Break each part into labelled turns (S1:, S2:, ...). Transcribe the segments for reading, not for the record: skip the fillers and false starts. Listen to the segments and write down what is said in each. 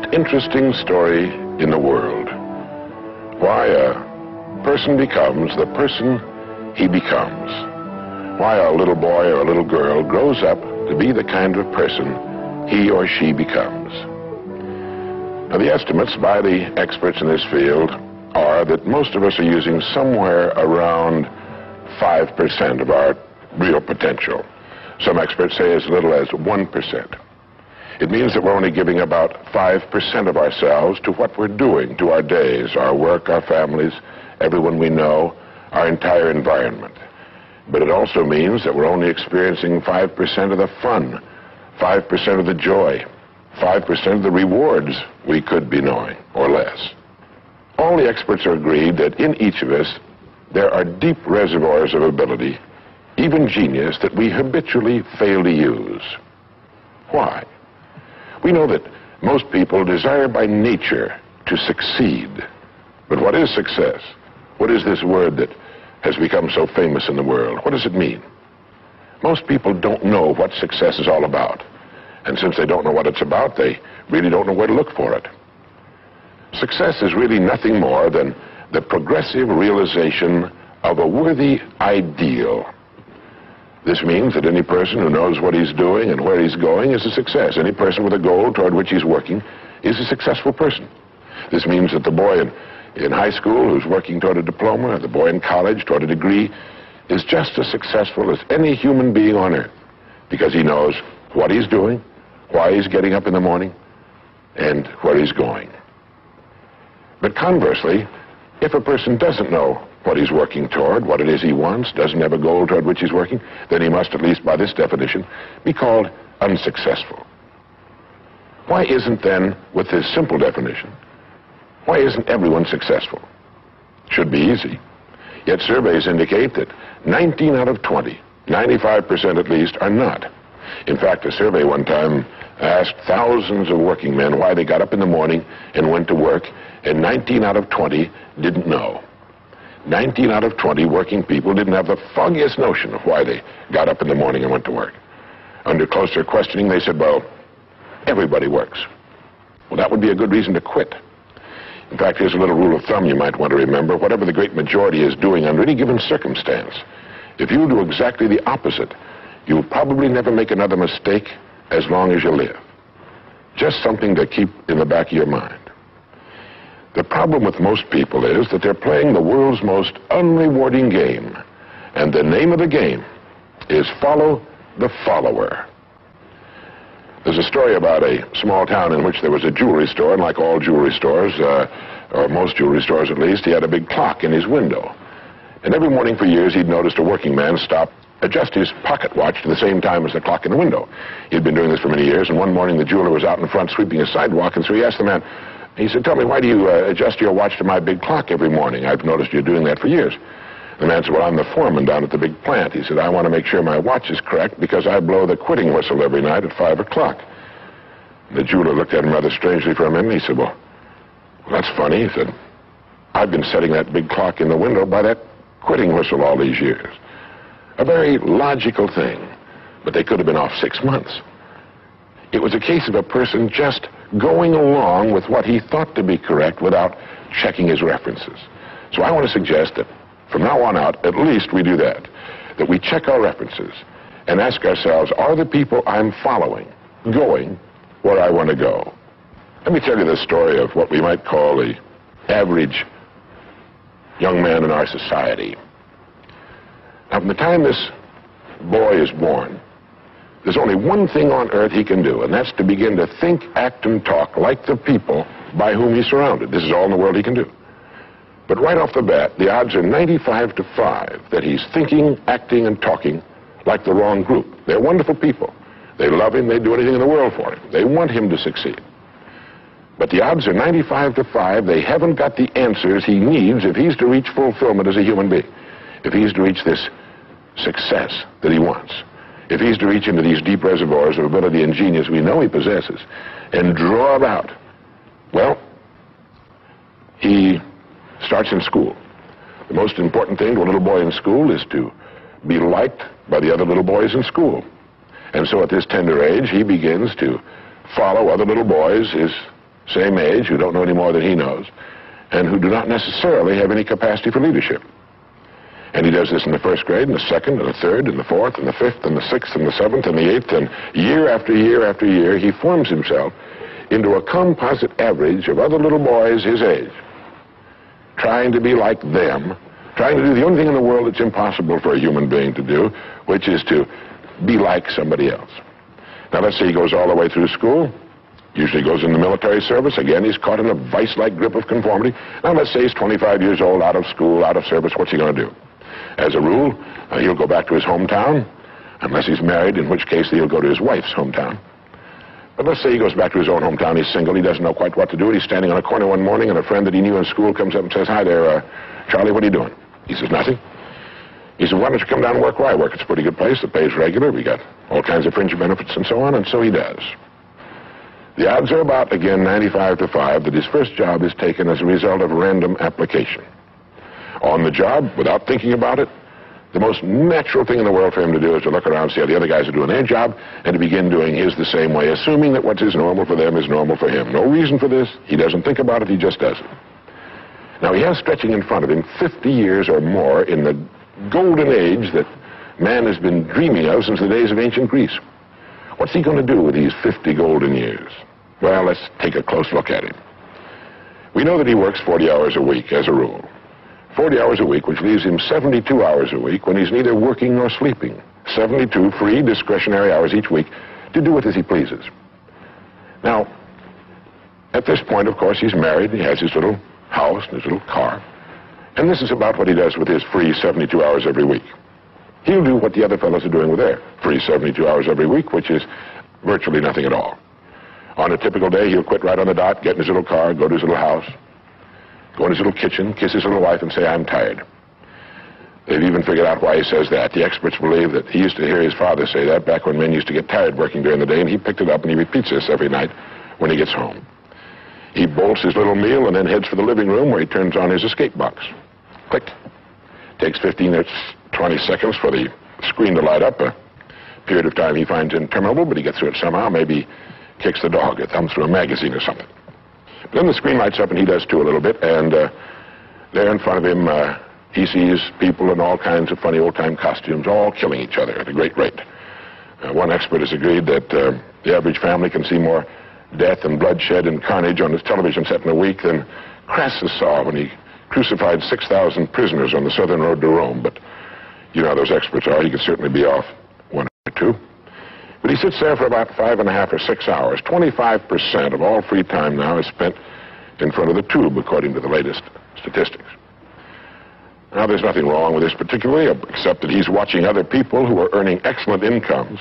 S1: most interesting story in the world. Why a person becomes the person he becomes. Why a little boy or a little girl grows up to be the kind of person he or she becomes. Now, the estimates by the experts in this field are that most of us are using somewhere around 5% of our real potential. Some experts say as little as 1%. It means that we're only giving about 5% of ourselves to what we're doing, to our days, our work, our families, everyone we know, our entire environment. But it also means that we're only experiencing 5% of the fun, 5% of the joy, 5% of the rewards we could be knowing, or less. All the experts are agreed that in each of us there are deep reservoirs of ability, even genius, that we habitually fail to use. Why? We know that most people desire by nature to succeed. But what is success? What is this word that has become so famous in the world? What does it mean? Most people don't know what success is all about. And since they don't know what it's about, they really don't know where to look for it. Success is really nothing more than the progressive realization of a worthy ideal. This means that any person who knows what he's doing and where he's going is a success. Any person with a goal toward which he's working is a successful person. This means that the boy in high school who's working toward a diploma, or the boy in college toward a degree, is just as successful as any human being on earth, because he knows what he's doing, why he's getting up in the morning, and where he's going. But conversely, if a person doesn't know what he's working toward, what it is he wants, doesn't have a goal toward which he's working, then he must, at least by this definition, be called unsuccessful. Why isn't then, with this simple definition, why isn't everyone successful? Should be easy. Yet surveys indicate that 19 out of 20, 95% at least, are not. In fact, a survey one time asked thousands of working men why they got up in the morning and went to work, and 19 out of 20 didn't know. 19 out of 20 working people didn't have the foggiest notion of why they got up in the morning and went to work. Under closer questioning, they said, well, everybody works. Well, that would be a good reason to quit. In fact, here's a little rule of thumb you might want to remember. Whatever the great majority is doing under any given circumstance, if you do exactly the opposite, you'll probably never make another mistake as long as you live. Just something to keep in the back of your mind. The problem with most people is that they're playing the world's most unrewarding game. And the name of the game is follow the follower. There's a story about a small town in which there was a jewelry store, and like all jewelry stores, or most jewelry stores at least, he had a big clock in his window. And every morning for years he'd noticed a working man stop, adjust his pocket watch to the same time as the clock in the window. He'd been doing this for many years, and one morning the jeweler was out in front sweeping a sidewalk, and so he asked the man, he said, tell me, why do you adjust your watch to my big clock every morning? I've noticed you doing that for years. The man said, well, I'm the foreman down at the big plant. He said, I want to make sure my watch is correct because I blow the quitting whistle every night at 5 o'clock. The jeweler looked at him rather strangely for a minute. He said, well, that's funny. He said, I've been setting that big clock in the window by that quitting whistle all these years. A very logical thing, but they could have been off 6 months. It was a case of a person just going along with what he thought to be correct without checking his references. So I want to suggest that from now on out, at least we do that we check our references and ask ourselves, are the people I'm following going where I want to go? Let me tell you the story of what we might call the average young man in our society. Now, from the time this boy is born, there's only one thing on earth he can do, and that's to begin to think, act, and talk like the people by whom he's surrounded. This is all in the world he can do. But right off the bat, the odds are 95 to 5 that he's thinking, acting, and talking like the wrong group. They're wonderful people. They love him. They'd do anything in the world for him. They want him to succeed. But the odds are 95 to 5 they haven't got the answers he needs if he's to reach fulfillment as a human being, if he's to reach this success that he wants, if he's to reach into these deep reservoirs of ability and genius we know he possesses and draw it out. Well, he starts in school. The most important thing to a little boy in school is to be liked by the other little boys in school. And so at this tender age, he begins to follow other little boys, his same age, who don't know any more than he knows, and who do not necessarily have any capacity for leadership. And he does this in the first grade, and the second, and the third, and the fourth, and the fifth, and the sixth, and the seventh, and the eighth, and year after year after year, he forms himself into a composite average of other little boys his age, trying to be like them, trying to do the only thing in the world that's impossible for a human being to do, which is to be like somebody else. Now, let's say he goes all the way through school, usually goes in the military service. Again, he's caught in a vice-like grip of conformity. Now, let's say he's 25 years old, out of school, out of service. What's he going to do? As a rule, he'll go back to his hometown, unless he's married, in which case he'll go to his wife's hometown. But let's say he goes back to his own hometown, he's single, he doesn't know quite what to do, he's standing on a corner one morning, and a friend that he knew in school comes up and says, "Hi there, Charlie, what are you doing?" He says, "Nothing." He said, "Why don't you come down and work where I work? It's a pretty good place, the pay's regular, we got all kinds of fringe benefits and so on," and so he does. The odds are about, again, 95 to 5 that his first job is taken as a result of random application. On the job, without thinking about it, the most natural thing in the world for him to do is to look around, see how the other guys are doing their job, and to begin doing his the same way, assuming that what is normal for them is normal for him. No reason for this. He doesn't think about it. He just does it. Now, he has stretching in front of him 50 years or more in the golden age that man has been dreaming of since the days of ancient Greece. What's he going to do with these 50 golden years? Well, let's take a close look at him. We know that he works 40 hours a week, as a rule. 40 hours a week, which leaves him 72 hours a week when he's neither working nor sleeping. 72 free, discretionary hours each week to do with as he pleases. Now, at this point, of course, he's married, he has his little house and his little car, and this is about what he does with his free 72 hours every week. He'll do what the other fellows are doing with their free 72 hours every week, which is virtually nothing at all. On a typical day, he'll quit right on the dot, get in his little car, go to his little house, go in his little kitchen, kiss his little wife, and say, "I'm tired." They've even figured out why he says that. The experts believe that he used to hear his father say that back when men used to get tired working during the day, and he picked it up and he repeats this every night when he gets home. He bolts his little meal and then heads for the living room where he turns on his escape box. Click. Takes 15 or 20 seconds for the screen to light up, a period of time he finds interminable, but he gets through it somehow. Maybe kicks the dog or thumbs through a magazine or something. But then the screen lights up, and he does too a little bit, and there in front of him, he sees people in all kinds of funny old-time costumes, all killing each other at a great rate. One expert has agreed that the average family can see more death and bloodshed and carnage on his television set in a week than Crassus saw when he crucified 6,000 prisoners on the southern road to Rome. But you know how those experts are. He could certainly be off one or two. But he sits there for about 5.5 or 6 hours. 25% of all free time now is spent in front of the tube, according to the latest statistics. Now, there's nothing wrong with this particularly, except that he's watching other people who are earning excellent incomes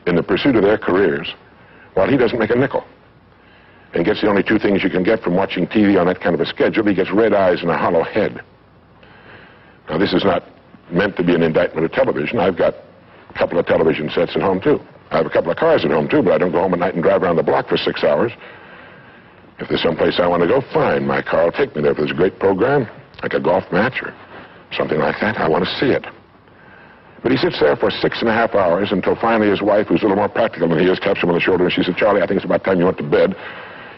S1: in the pursuit of their careers, while he doesn't make a nickel, and gets the only two things you can get from watching TV on that kind of a schedule. He gets red eyes and a hollow head. Now, this is not meant to be an indictment of television. I've got a couple of television sets at home, too. I have a couple of cars at home, too, but I don't go home at night and drive around the block for 6 hours. If there's someplace I want to go, fine, my car will take me there. If there's a great program, like a golf match or something like that, I want to see it. But he sits there for 6.5 hours until finally his wife, who's a little more practical than he is, taps him on the shoulder and she says, "Charlie, I think it's about time you went to bed.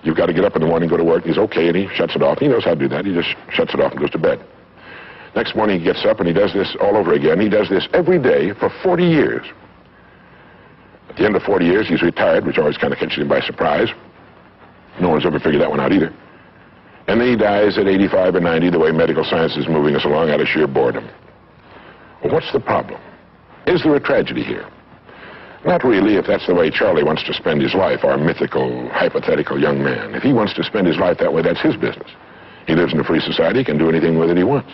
S1: You've got to get up in the morning, go to work." He's okay, and he shuts it off. He knows how to do that. He just shuts it off and goes to bed. Next morning he gets up and he does this all over again. He does this every day for 40 years. At the end of 40 years, he's retired, which always kind of catches him by surprise. No one's ever figured that one out either. And then he dies at 85 or 90, the way medical science is moving us along, out of sheer boredom. Well, what's the problem? Is there a tragedy here? Not really, if that's the way Charlie wants to spend his life, our mythical, hypothetical young man. If he wants to spend his life that way, that's his business. He lives in a free society, he can do anything with it he wants.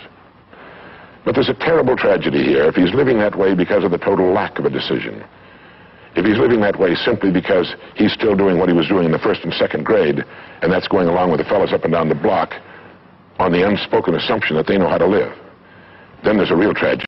S1: But there's a terrible tragedy here if he's living that way because of the total lack of a decision. If he's living that way simply because he's still doing what he was doing in the first and second grade, and that's going along with the fellows up and down the block on the unspoken assumption that they know how to live, then there's a real tragedy.